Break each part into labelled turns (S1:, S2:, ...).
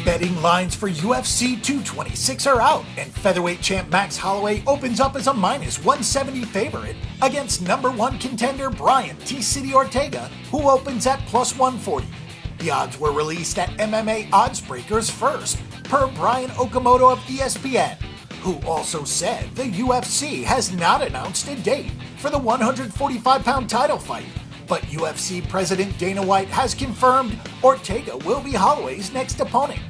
S1: Betting lines for UFC 226 are out, and Featherweight Champ Max Holloway opens up as a -170 favorite against #1 contender Brian T-City Ortega, who opens at +140. The odds were released at MMAOddsBreakers first, per Brian Okamoto of ESPN, who also said the UFC has not announced a date for the 145-pound title fight, but UFC President Dana White has confirmed Ortega will be Holloway's next opponent.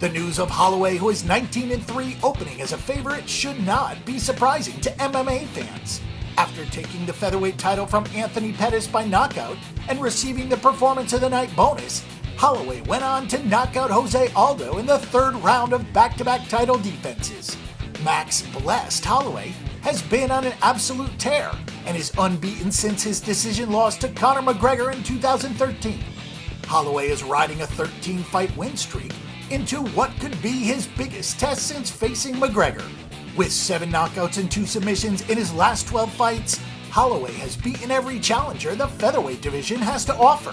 S1: The news of Holloway, who is 19-3, opening as a favorite should not be surprising to MMA fans. After taking the featherweight title from Anthony Pettis by knockout and receiving the Performance of the Night bonus, Holloway went on to knock out Jose Aldo in the third round of back-to-back title defenses. Max blessed Holloway has been on an absolute tear and is unbeaten since his decision loss to Conor McGregor in 2013. Holloway is riding a 13-fight win streak into what could be his biggest test since facing McGregor. With 7 knockouts and 2 submissions in his last 12 fights, Holloway has beaten every challenger the featherweight division has to offer.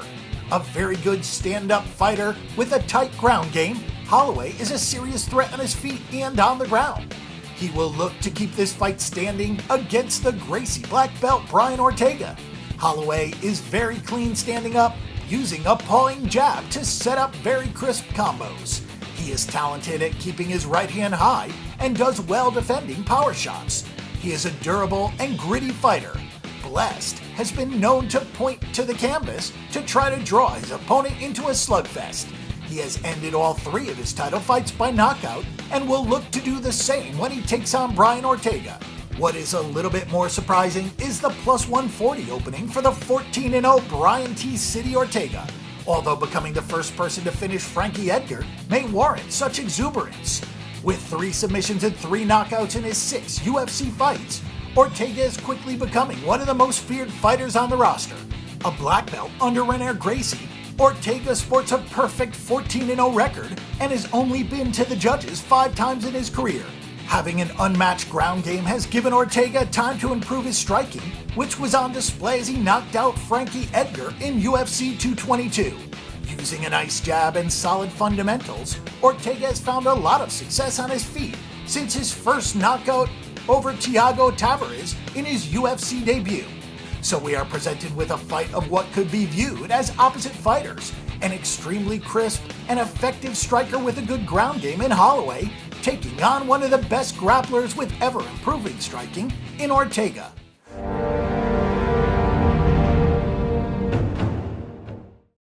S1: A very good stand-up fighter with a tight ground game, Holloway is a serious threat on his feet and on the ground. He will look to keep this fight standing against the Gracie black belt Brian Ortega. Holloway is very clean standing up, using a pawing jab to set up very crisp combos. He is talented at keeping his right hand high and does well defending power shots. He is a durable and gritty fighter. Blessed has been known to point to the canvas to try to draw his opponent into a slugfest. He has ended all 3 of his title fights by knockout and will look to do the same when he takes on Brian Ortega. What is a little bit more surprising is the +140 opening for the 14-0 Brian T-City Ortega, although becoming the first person to finish Frankie Edgar may warrant such exuberance. With 3 submissions and 3 knockouts in his 6 UFC fights, Ortega is quickly becoming one of the most feared fighters on the roster. A black belt under Renner Gracie, Ortega sports a perfect 14-0 record and has only been to the judges 5 times in his career. Having an unmatched ground game has given Ortega time to improve his striking, which was on display as he knocked out Frankie Edgar in UFC 222. Using a nice jab and solid fundamentals, Ortega has found a lot of success on his feet since his first knockout over Thiago Tavares in his UFC debut. So we are presented with a fight of what could be viewed as opposite fighters, an extremely crisp and effective striker with a good ground game in Holloway, taking on one of the best grapplers with ever-improving striking in Ortega.